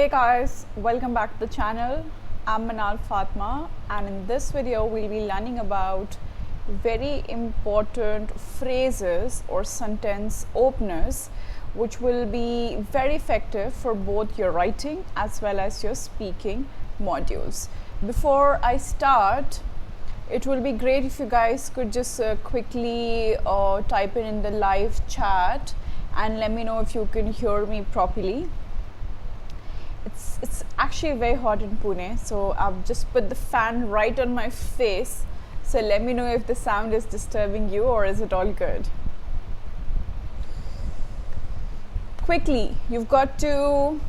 Hey guys, welcome back to the channel. I'm Meenaal Fatma, and in this video we'll be learning about very important phrases or sentence openers which will be very effective for both your writing as well as your speaking modules. Before I start, it will be great if you guys could just quickly type in the live chat and let me know if you can hear me properly. It's actually very hot in Pune, so I've just put the fan right on my face. So let me know if the sound is disturbing you or is it all good. Quickly, you've got to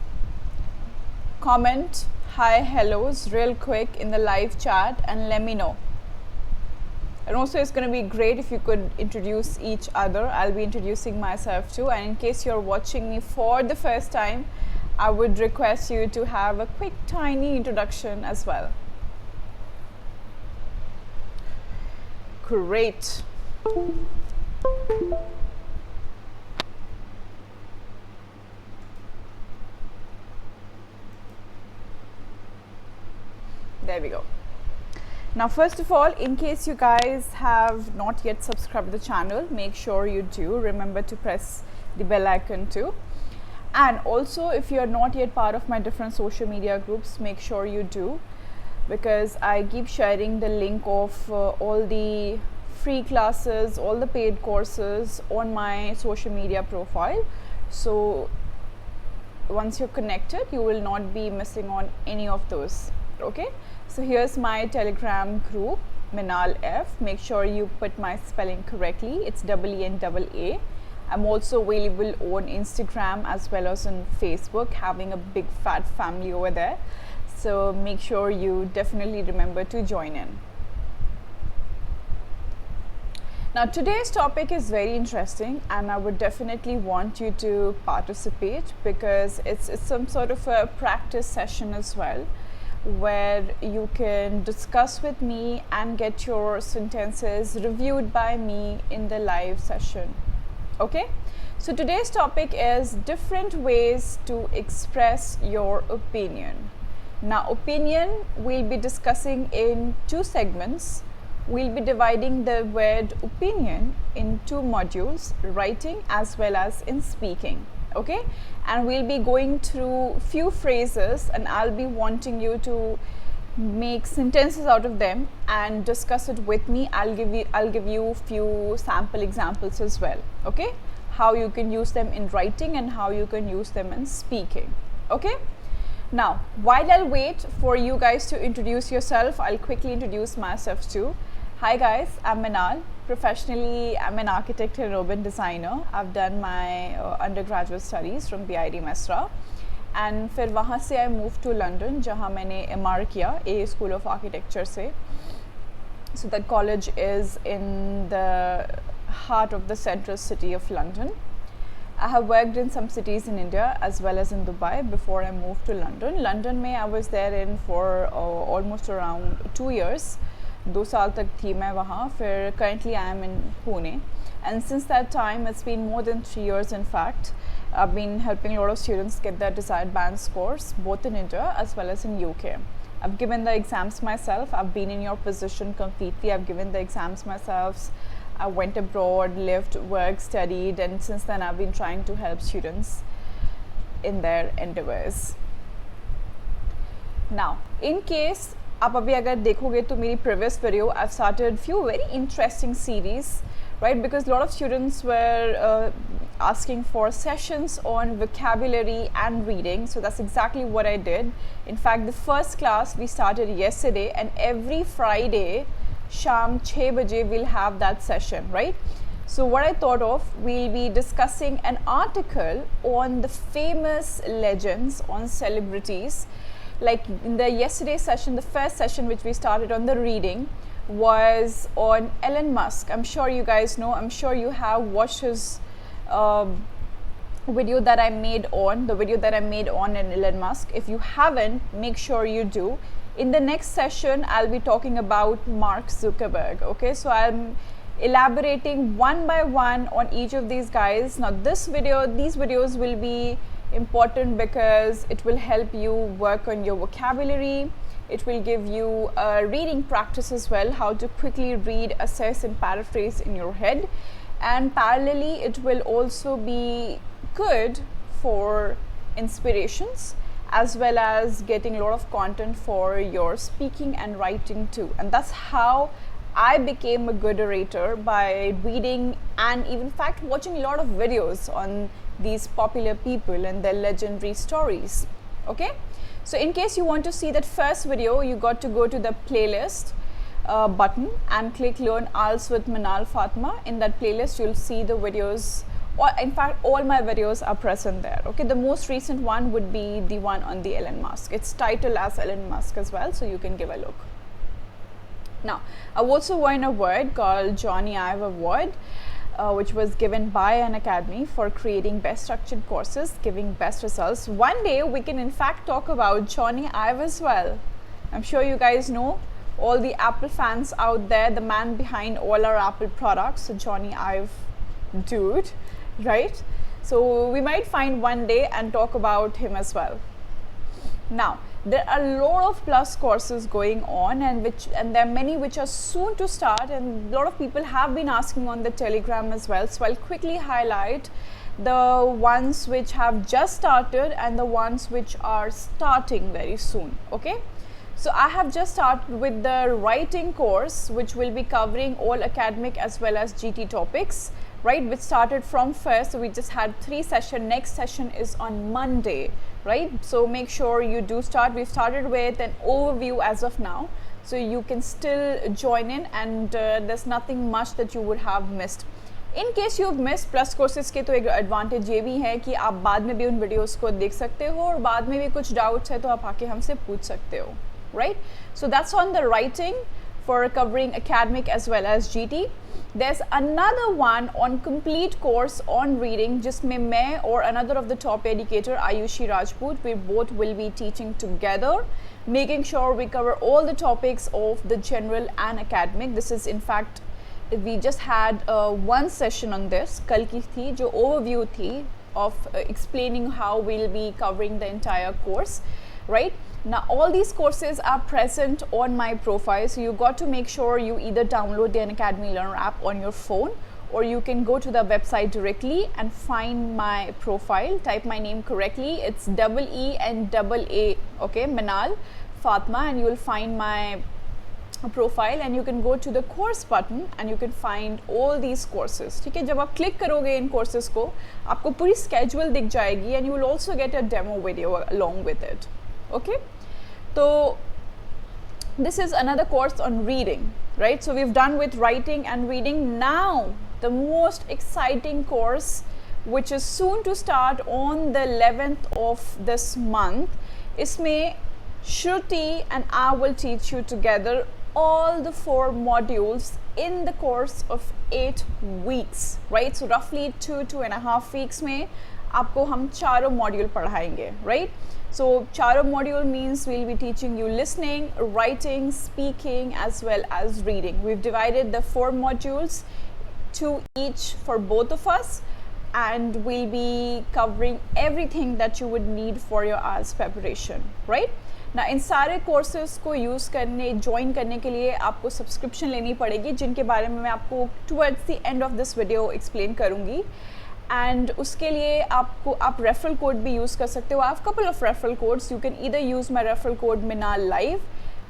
comment hi, hellos real quick in the live chat and let me know. And also it's going to be great if you could introduce each other. I'll be introducing myself too, and in case you're watching me for the first time, I would request you to have a quick tiny introduction as well. Great. There we go. Now first of all, in case you guys have not yet subscribed to the channel, make sure you do. Remember to press the bell icon too. And also, if you are not yet part of my different social media groups, make sure you do, because I keep sharing the link of all the free classes, all the paid courses on my social media profile. So once you're connected, you will not be missing on any of those. Okay, so here's my Telegram group, Meenaal F. Make sure you put my spelling correctly. It's EENAA. I'm also available on Instagram as well as on Facebook, having a big fat family over there. So make sure you definitely remember to join in. Now today's topic is very interesting and I would definitely want you to participate, because it's some sort of a practice session as well, where you can discuss with me and get your sentences reviewed by me in the live session. Okay, so today's topic is different ways to express your opinion. Now opinion we'll be discussing in two segments. We'll be dividing the word opinion in two modules, writing as well as in speaking. Okay, and we'll be going through few phrases and I'll be wanting you to make sentences out of them and discuss it with me. I'll give you few sample examples as well. Okay, how you can use them in writing and how you can use them in speaking. Okay, now while I'll wait for you guys to introduce yourself, I'll quickly introduce myself too. Hi guys, I'm Meenaal. Professionally, I'm an architect and urban designer. I've done my undergraduate studies from BID Mesra. And फिर वहाँ से I move to London, जहाँ मैंने MR किया ए school of architecture से. So that college is in the heart of the central city of London. I have worked in some cities in India as well as in Dubai before I moved to London. London में I was there in for almost around 2 years. 2 साल तक थी मैं वहाँ. फिर currently I am in Pune, and since that time it's been more than 3 years in fact. I've been helping a lot of students get their desired band scores both in India as well as in UK. I've given the exams myself. I've been in your position completely. I've given the exams myself. I went abroad, lived, worked, studied, and since then I've been trying to help students in their endeavors. Now, in case आप अभी अगर देखोगे तो मेरी previous video, I've started few very interesting series, right? Because a lot of students were asking for sessions on vocabulary and reading, so that's exactly what I did. In fact, the first class we started yesterday, and every Friday sham 6 baje we'll have that session, right? So what I thought of, we'll be discussing an article on the famous legends, on celebrities. Like in the yesterday session, the first session which we started on the reading was on Elon Musk. I'm sure you guys know, I'm sure you have watched his video that I made on, the video that I made on Elon Musk. If you haven't, make sure you do. In the next session, I'll be talking about Mark Zuckerberg. Okay, so I'm elaborating one by one on each of these guys. Now these videos will be Important because it will help you work on your vocabulary. It will give you a reading practice as well, how to quickly read, assess and paraphrase in your head. And parallelly, it will also be good for inspirations as well as getting a lot of content for your speaking and writing too. And that's how I became a good orator, by reading and even in fact watching a lot of videos on these popular people and their legendary stories. Okay, so in case you want to see that first video, you got to go to the playlist button and click Learn IELTS with Meenaal Fatma. In that playlist you'll see the videos, or in fact all my videos are present there. Okay, the most recent one would be the one on the Elon Musk. It's titled as Elon Musk as well, so you can give a look. Now, I've also won a award called Johnny Ive Award, which was given by Unacademy for creating best structured courses, giving best results. One day we can in fact talk about Johnny Ive as well. I'm sure you guys know all the Apple fans out there, the man behind all our Apple products, so Johnny Ive dude, right? So we might find one day and talk about him as well. Now, there are a lot of plus courses going on, and there are many which are soon to start, and a lot of people have been asking on the Telegram as well. So I'll quickly highlight the ones which have just started and the ones which are starting very soon. Okay, so I have just started with the writing course, which will be covering all academic as well as GT topics, right, which started from first. So we just had 3 sessions. Next session is on Monday, right? So make sure you do start. We've started with an overview as of now, so you can still join in, and there's nothing much that you would have missed. In case you've missed plus courses के तो एक advantage ये भी है कि आप बाद में भी उन videos को देख सकते हो, और बाद में भी कुछ doubts है तो आप आके हमसे पूछ सकते हो, right? So that's on the writing for covering academic as well as GT. There's another one on complete course on reading, जिसमें मैं और another of the top educator Ayushi Rajput, we both will be teaching together, making sure we cover all the topics of the general and academic. This is in fact, we just had one session on this, कल की थी, जो overview थी of explaining how we'll be covering the entire course, right? Now all these courses are present on my profile, so you got to make sure you either download the Unacademy Learner app on your phone, or you can go to the website directly and find my profile, type my name correctly, it's EENAA, okay, Meenaal Fatma, and you will find my profile, and you can go to the course button and you can find all these courses. ठीक है, जब आप click करोगे इन courses को, आपको पूरी schedule दिख जाएगी, and you will also get a demo video along with it. Okay, so this is another course on reading, right? So we've done with writing and reading. Now the most exciting course, which is soon to start on the 11th of this month, इसमें Shruti and I will teach you together all the 4 modules in the course of 8 weeks, right? So roughly 2.5 weeks में आपको हम चारों module पढ़ाएंगे, right? So चारों module means we'll be teaching you listening, writing, speaking as well as reading. We've divided the 4 modules, 2 each for both of us, and we'll be covering everything that you would need for your IELTS preparation, right? ना इन सारे courses को use करने, join करने के लिए आपको subscription लेनी पड़ेगी, जिनके बारे में मैं आपको towards the end of this video explain करूँगी. एंड उसके लिए आप रेफरल कोड भी यूज़ कर सकते हो. I have couple of referral codes. You can either use my referral code Meenaal Live.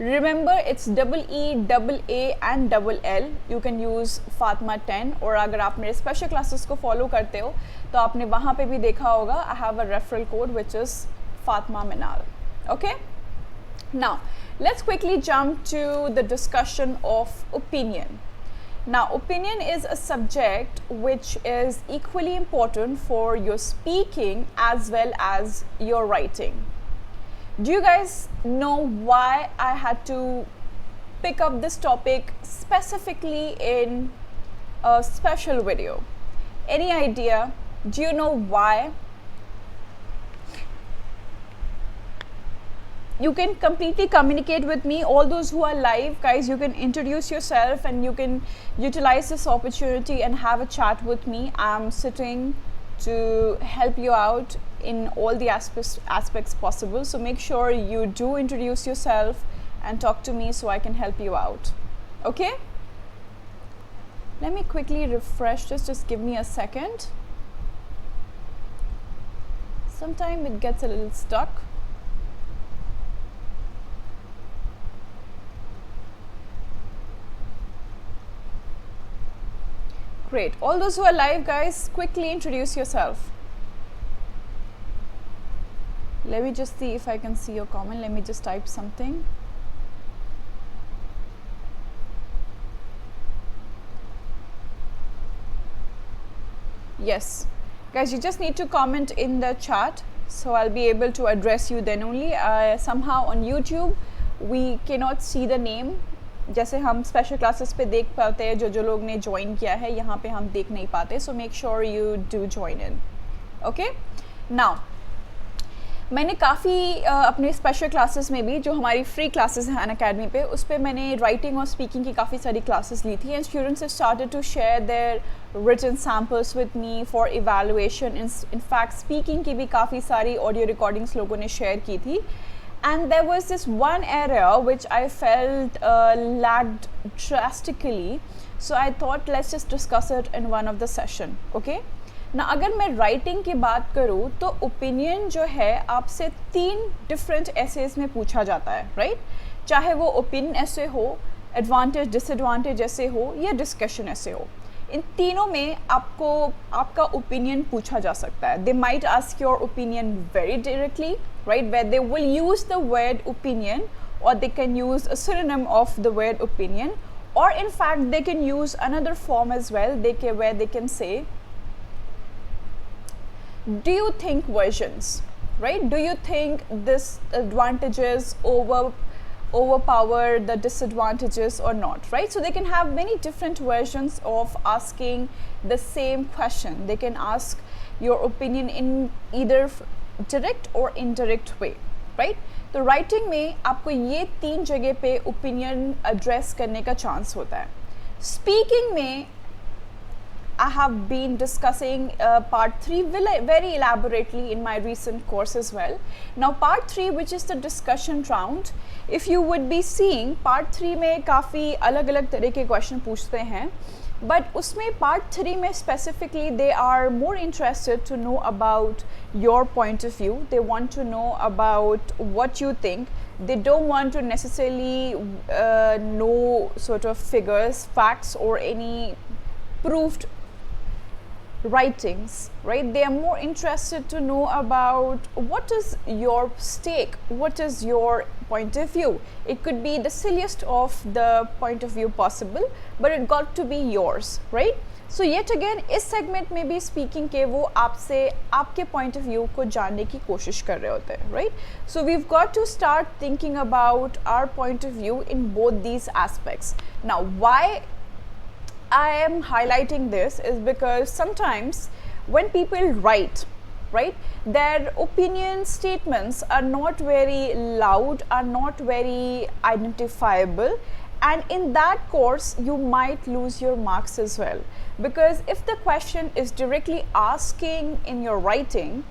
Remember it's EEAA and LL. You can use Fatma 10, और अगर आप मेरे स्पेशल क्लासेस को फॉलो करते हो तो आपने वहाँ पे भी देखा होगा. I have a referral code which is Fatma Meenaal. Okay. Now, let's quickly jump to the discussion of opinion. Now, opinion is a subject which is equally important for your speaking as well as your writing. Do you guys know why I had to pick up this topic specifically in a special video? Any idea? Do you know why? You can completely communicate with me. All those who are live, guys, you can introduce yourself and you can utilize this opportunity and have a chat with me. I'm sitting to help you out in all the aspects possible. So make sure you do introduce yourself and talk to me so I can help you out. Okay? Let me quickly refresh this, just give me a second. Sometimes it gets a little stuck. Great. All those who are live, guys, quickly introduce yourself. Let me just see if I can see your comment. Let me just type something. Yes. Guys, you just need to comment in the chat, so I'll be able to address you then only. Somehow on YouTube, we cannot see the name. जैसे हम special classes पे देख पाते हैं जो लोग ने join किया है, यहाँ पे हम देख नहीं पाते. So make sure you do join in. Okay. Now मैंने काफ़ी अपने स्पेशल क्लासेस में भी, जो हमारी फ्री क्लासेस हैं अनअकैडमी पे, उस पर मैंने राइटिंग और स्पीकिंग की काफ़ी सारी क्लासेस ली थी. And students have started to share their written samples with me for evaluation. In fact speaking की भी काफ़ी सारी ऑडियो रिकॉर्डिंग्स लोगों ने शेयर की थी. And there was this one area which I felt lagged drastically. So I thought let's just discuss it in one of the session. Okay? Now अगर मैं writing की बात करूँ तो opinion जो है आपसे 3 different essays में पूछा जाता है, right? चाहे वो opinion essay हो, advantage disadvantage essay हो या discussion essay हो. इन तीनों में आपको आपका ओपिनियन पूछा जा सकता है. They might ask your opinion very directly, right, where they will use the word opinion, और they can use a synonym of the word opinion, और in fact they can use another form as well, where they can say do you think versions, right, do you think this advantages overpower the disadvantages or not, right? So they can have many different versions of asking the same question. They can ask your opinion in either direct or indirect way, right? तो writing में आपको ये 3 जगह पे opinion address करने का chance होता है. Speaking में I have been discussing part 3 very elaborately in my recent course as well. Now part 3, which is the discussion round, if you would be seeing part 3 में काफ़ी अलग अलग तरह के क्वेश्चन पूछते हैं, but उसमें part 3 में specifically they are more interested to know about your point of view. They want to know about what you think. They don't want to necessarily know sort of figures, facts, or any proved writings, right? They are more interested to know about what is your stake, what is your point of view. It could be the silliest of the point of view possible, but it got to be yours, right? So yet again इस segment में भी speaking के वो आपसे आपके point of view को जानने की कोशिश कर रहे होते हैं, right? So we've got to start thinking about our point of view in both these aspects. Now why I am highlighting this is because sometimes when people write, right, their opinion statements are not very loud, are not very identifiable, and in that course you might lose your marks as well. Because if the question is directly asking in your writing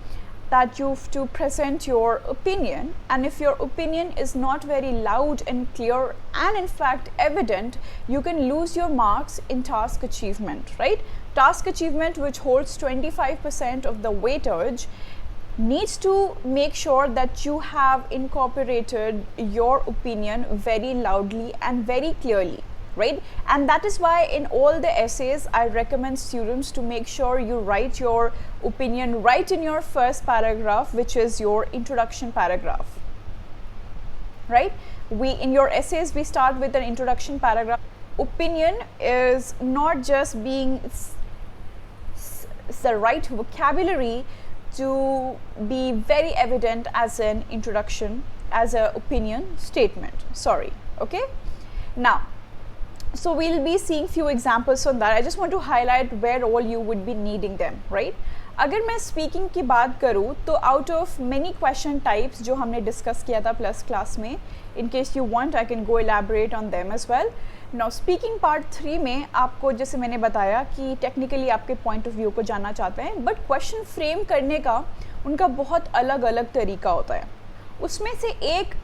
that you have to present your opinion, and if your opinion is not very loud and clear and in fact evident, you can lose your marks in task achievement, right? Task achievement, which holds 25% of the weightage, needs to make sure that you have incorporated your opinion very loudly and very clearly, right? And that is why in all the essays I recommend students to make sure you write your opinion right in your first paragraph, which is your introduction paragraph, right? In your essays we start with an introduction paragraph. Opinion is not just being the right vocabulary to be very evident as an introduction, as an opinion statement, sorry. Okay, now so we'll be seeing few examples on that. I just want to highlight where all you would be needing them, right? अगर मैं speaking की बात करूँ तो out of many question types जो हमने discuss किया था प्लस क्लास में, in case you want I can go elaborate on them as well. Now speaking part 3 में आपको जैसे मैंने बताया कि टेक्निकली आपके पॉइंट ऑफ व्यू को जानना चाहते हैं, बट क्वेश्चन फ्रेम करने का उनका बहुत अलग अलग तरीका होता है. उसमें से एक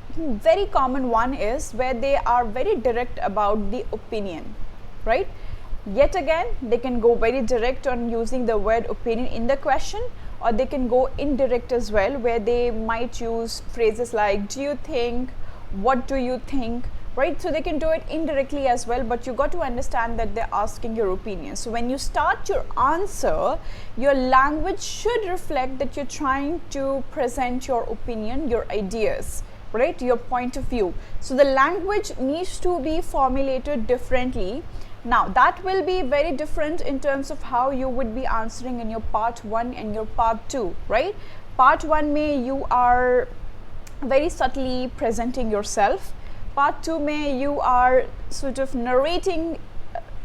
very common one is where they are very direct about the opinion, right? Yet again, they can go very direct on using the word opinion in the question, or they can go indirect as well, where they might use phrases like do you think, what do you think, right? So they can do it indirectly as well, but you got to understand that they're asking your opinion. So when you start your answer, your language should reflect that you're trying to present your opinion, your ideas, right, your point of view. So the language needs to be formulated differently. Now that will be very different in terms of how you would be answering in your part 1 and your part 2, right? Part 1 may you are very subtly presenting yourself. Part 2 may you are sort of narrating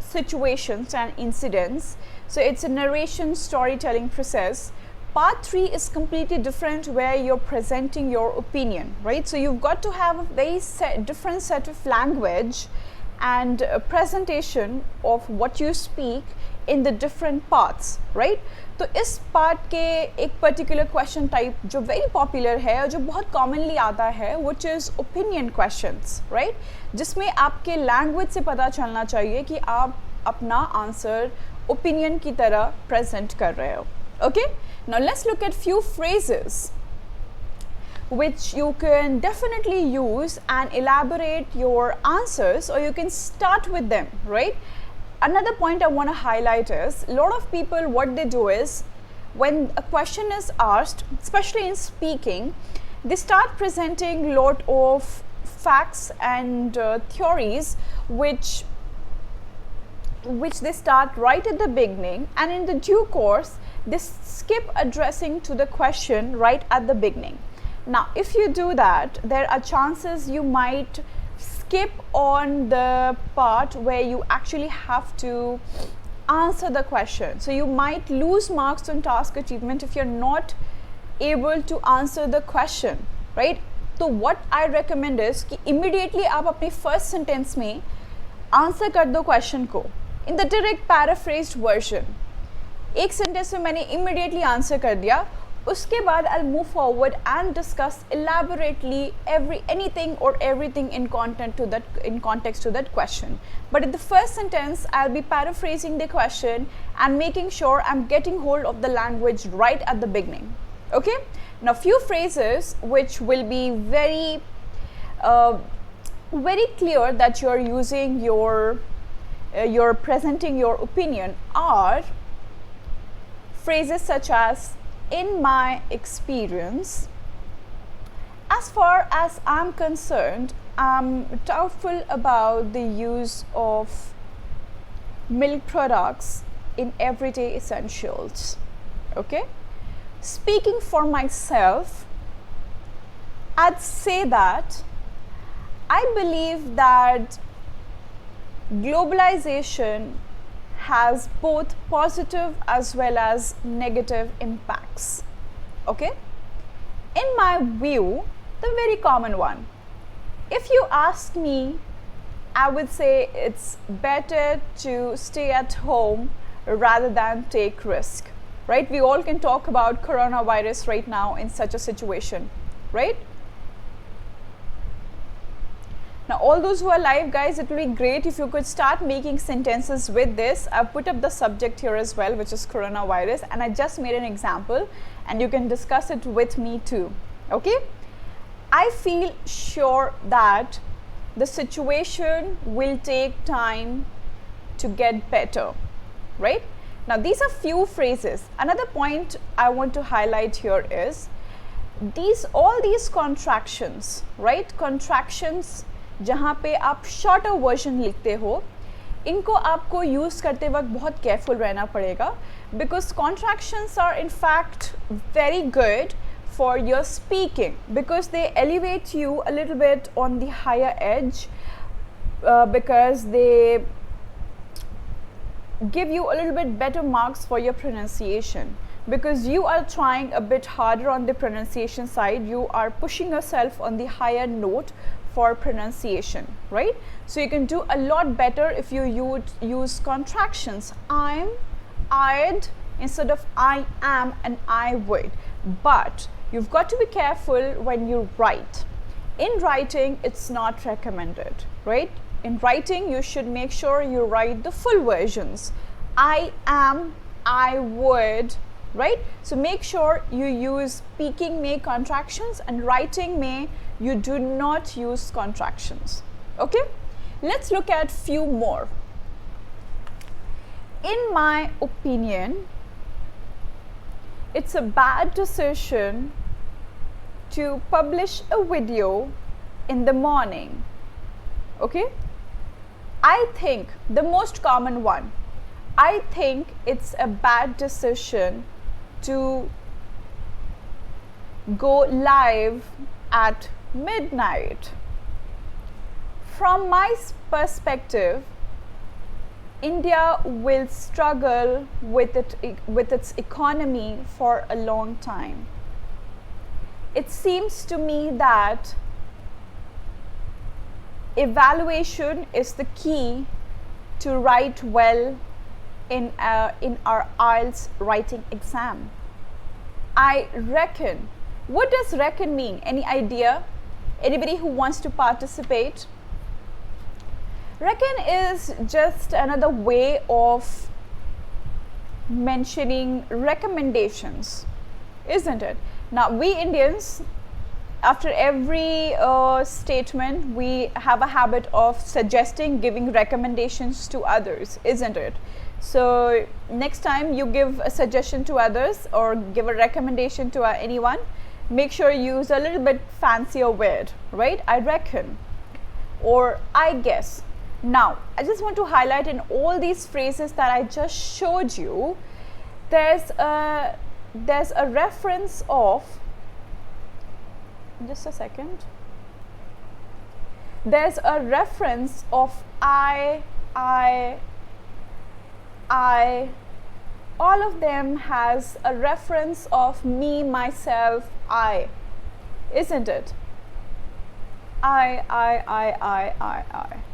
situations and incidents, so it's a narration storytelling process. Part 3 is completely different, where you're presenting your opinion, right? So you've got to have a very different set of language and a presentation of what you speak in the different parts, right? तो इस part के एक particular question type जो very popular है और जो बहुत commonly आता है, which is opinion questions, right, जिसमें आपके लैंग्वेज से पता चलना चाहिए कि आप अपना आंसर ओपिनियन की तरह प्रेजेंट कर रहे हो. Okay, now let's look at few phrases which you can definitely use and elaborate your answers, or you can start with them, right? Another point I want to highlight is a lot of people, what they do is when a question is asked, especially in speaking, they start presenting a lot of facts and theories which they start right at the beginning, and in the due course they skip addressing to the question right at the beginning. Now if you do that, there are chances you might skip on the part where you actually have to answer the question. So you might lose marks on task achievement if you're not able to answer the question, right? So what I recommend is कि immediately आप अपने first sentence में answer कर दो question को in the direct paraphrased version. एक sentence में मैंने immediately answer कर दिया, उसके बाद I'll move forward and discuss elaborately anything or everything in context to that question. But in the first sentence, I'll be paraphrasing the question and making sure I'm getting hold of the language right at the beginning. Okay? Now, few phrases which will be very clear that you're using you're presenting your opinion are phrases such as in my experience, as far as I'm concerned, I'm doubtful about the use of milk products in everyday essentials. Okay? Speaking for myself, I'd say that I believe that globalization has both positive as well as negative impacts. Okay? In my view, the very common one, if you ask me, I would say it's better to stay at home rather than take risk, right? We all can talk about coronavirus right now in such a situation, right? Now all those who are live, guys, it will be great if you could start making sentences with this. I've put up the subject here as well, which is coronavirus, and I just made an example and you can discuss it with me too. Okay? I feel sure that the situation will take time to get better, right? Now these are few phrases. Another point I want to highlight here is all these contractions, right? Contractions जहाँ पे आप shorter version लिखते हो, इनको आपको use करते वक्त बहुत केयरफुल रहना पड़ेगा, because contractions are in fact very good for your speaking because they elevate you a little bit on the higher edge, because they give you a little bit better marks for your pronunciation, because you are trying a bit harder on the pronunciation side. You are pushing yourself on the higher note for pronunciation, right? So you can do a lot better if you use contractions. I'm, I'd instead of I am and I would. but you've got to be careful when you write. In writing, it's not recommended, right? In writing, you should make sure you write the full versions. I am, I would, right? So make sure you use speaking may contractions, and writing may, you do not use contractions. Okay? Let's look at few more. In my opinion, it's a bad decision to publish a video in the morning. Okay? I think the most common one, I think it's a bad decision to go live at midnight. From my perspective, India will struggle with its economy for a long time. It seems to me that evaluation is the key to write well in our IELTS writing exam. I reckon. What does reckon mean? Any idea? Anybody who wants to participate? Reckon is just another way of mentioning recommendations, isn't it? Now, we Indians, after every statement, we have a habit of suggesting, giving recommendations to others, isn't it? So next time you give a suggestion to others or give a recommendation to anyone, make sure you use a little bit fancier word, right? I reckon or I guess. Now, I just want to highlight in all these phrases that I just showed you, there's a reference of, just a second, there's a reference of I, all of them has a reference of me, myself, I, isn't it? I.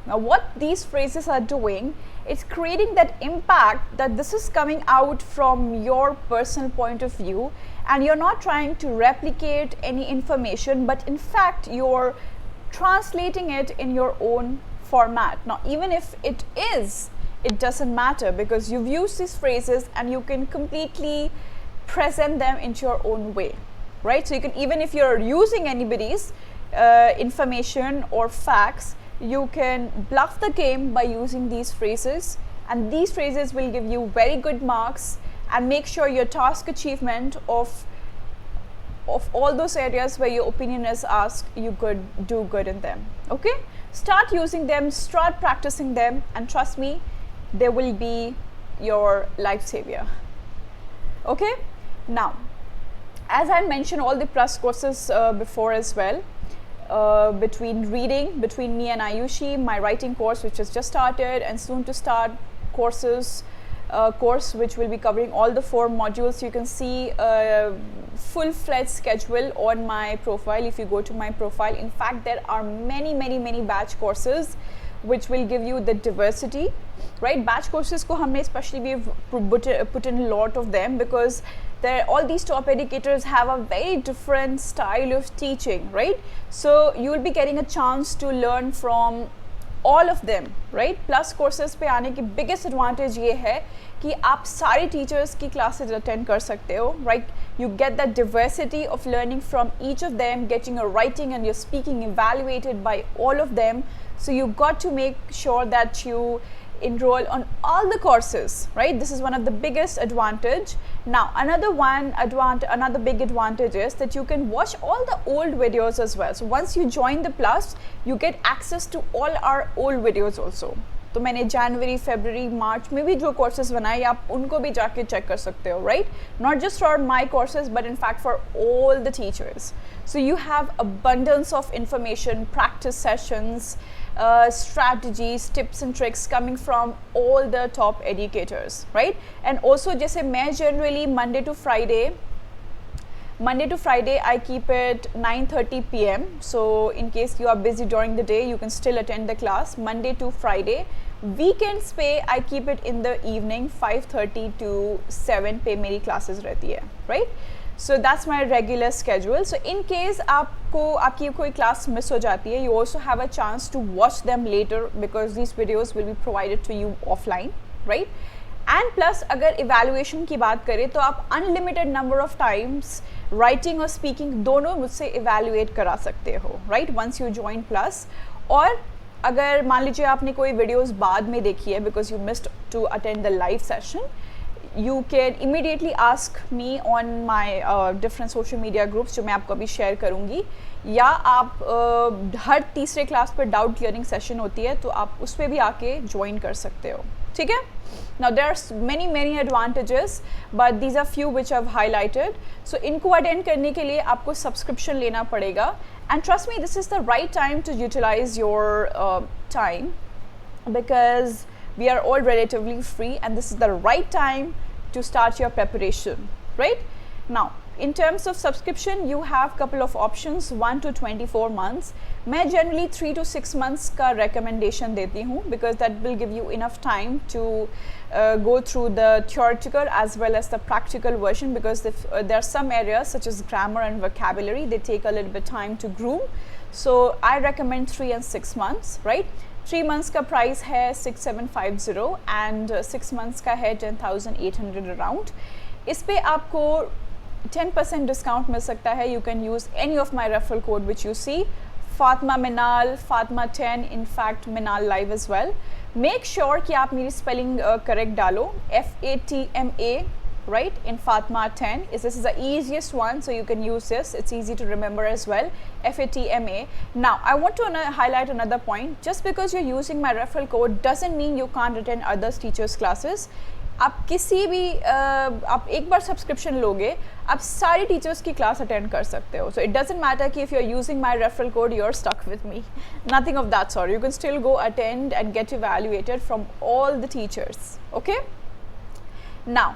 Now what these phrases are doing, it's creating that impact that this is coming out from your personal point of view, and you're not trying to replicate any information, but in fact you're translating it in your own format. Now even if it is, it doesn't matter, because you've used these phrases and you can completely present them into your own way, right? So you can, even if you're using anybody's information or facts, you can bluff the game by using these phrases, and these phrases will give you very good marks and make sure your task achievement of all those areas where your opinion is asked, you could do good in them. Okay, start using them, start practicing them, and trust me, they will be your life savior. Okay, now as I mentioned all the plus courses before as well, between reading, between me and Ayushi, my writing course which has just started, and soon to start course which will be covering all the 4 modules. You can see a full-fledged schedule on my profile if you go to my profile. In fact, there are many batch courses which will give you the diversity, right? Batch courses ko humne especially we've put in a lot of them, because all these top educators have a very different style of teaching, right? So you will be getting a chance to learn from all of them, right? Plus courses पे आने की biggest advantage ये है कि आप सारे teachers की classes attend कर सकते हो, right? You get that diversity of learning from each of them, getting your writing and your speaking evaluated by all of them. So you got to make sure that you enroll on all the courses, right? This is one of the biggest advantage. Now another big advantage is that you can watch all the old videos as well. So once you join the plus, you get access to all our old videos also. तो मैंने January, February, March में भी जो courses बनाए, आप उनको भी जाके check कर सकते हो, right? Not just for my courses, but in fact for all the teachers. So you have abundance of information, practice sessions, strategies, tips and tricks coming from all the top educators, right? And also जैसे मैं generally Monday to Friday I keep it 9:30 p.m. So in case you are busy during the day, you can still attend the class Monday to Friday. Weekends पे I keep it in the evening 5:30 to 7 पे मेरी classes रहती है, right? So that's my regular schedule. So in case आपकी कोई class miss हो जाती है, you also have a chance to watch them later because these videos will be provided to you offline, right? And plus अगर evaluation की बात करें तो आप unlimited number of times writing और speaking दोनों मुझसे evaluate करा सकते हो, right? Once you join plus. और अगर मान लीजिए आपने कोई videos बाद में देखी है because you missed to attend the live session, you can immediately ask me on my different social media groups जो मैं आपको अभी share करूँगी, या आप हर तीसरे क्लास पर डाउट क्लियरिंग सेशन होती है तो आप उस पर भी आके ज्वाइन कर सकते हो, ठीक है. Now there are many advantages, but these are few which I've highlighted. So इनको अटेंड करने के लिए आपको सब्सक्रिप्शन लेना पड़ेगा, and trust me, this is the right time to utilize your time because we are all relatively free and this is the right time to start your preparation, right? Now in terms of subscription you have couple of options, 1 to 24 months. मैं generally 3 to 6 months का recommendation देती हूँ because that will give you enough time to go through the theoretical as well as the practical version, because if, there are some areas such as grammar and vocabulary, they take a little bit time to groom. So I recommend 3 and 6 months, right? 3 months का price है 6750 and 6 months का है 10,800 around. इस पे आपको 10% discount मिल सकता है. You can use any of my referral code which you see, Fatma Meenaal, Fatma 10, in fact Meenaal live as well. Make sure कि आप मेरी spelling correct डालो, FATMA, right, in Fatma 10. This is the easiest one, so you can use this. It's easy to remember as well, FATMA. Now I want to highlight another point. Just because you're using my referral code doesn't mean you can't attend other teachers classes. आप किसी भी आप एक बार subscription लोगे, आप सारी teachers की class attend कर सकते हो. सो इट डजंट मैटर कि if you are using my referral code you are stuck with me, nothing of that sort. You can still go attend and get evaluated from all the teachers. Okay, now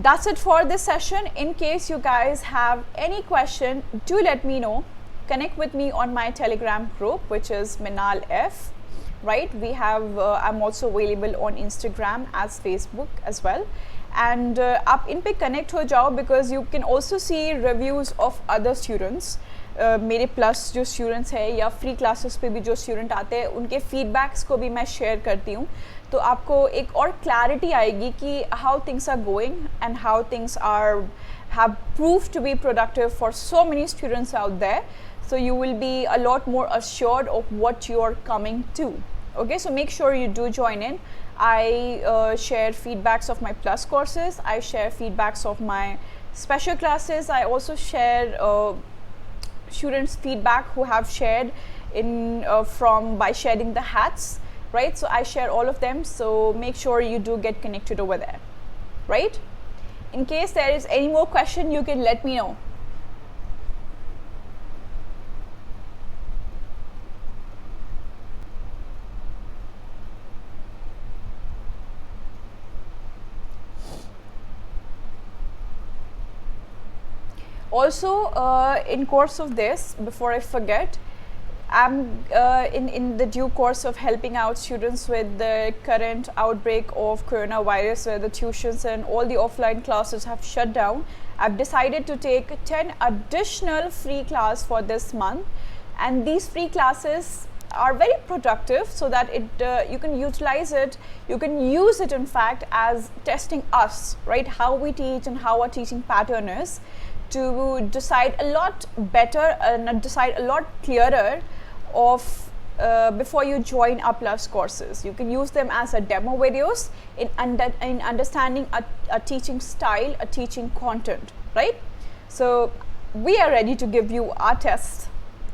that's it for this session. In case you guys have any question, do let me know. Connect with me on my Telegram group which is Meenaal F, right? We have I'm also available on Instagram as Facebook as well, and आप इन पे connect हो जाओ because you can also see reviews of other students. मेरे plus जो students हैं या free classes पे भी जो स्टूडेंट आते हैं उनके फीडबैक्स को भी मैं शेयर करती हूँ, तो आपको एक और क्लैरिटी आएगी कि how things are going and how things are have proved to be productive for so many students out there. So you will be a lot more assured of what you are coming to. Okay, so make sure you do join in. I share feedbacks of my plus courses. I share feedbacks of my special classes. I also share students' feedback who have shared in by sharing the hats, right? So I share all of them. So make sure you do get connected over there, right? In case there is any more question, you can let me know. Also, in course of this, before I forget, I'm in the due course of helping out students with the current outbreak of coronavirus, where the tuitions and all the offline classes have shut down. I've decided to take 10 additional free class for this month, and these free classes are very productive so that you can utilize it, you can use it in fact as testing us, right, how we teach and how our teaching pattern is, to decide a lot better and decide a lot clearer of before you join our plus courses. You can use them as a demo videos in understanding a teaching style, a teaching content, right? So we are ready to give you our tests.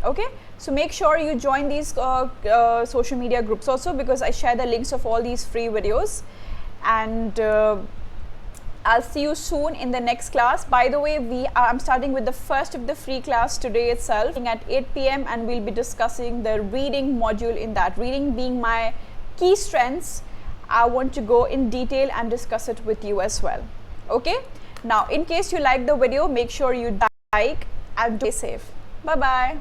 Okay, so make sure you join these social media groups also, because I share the links of all these free videos, and I'll see you soon in the next class. By the way, I'm starting with the first of the free class today itself at 8 p.m. and we'll be discussing the reading module in that. Reading being my key strengths, I want to go in detail and discuss it with you as well. Okay? Now, in case you like the video, make sure you like and stay safe. Bye-bye.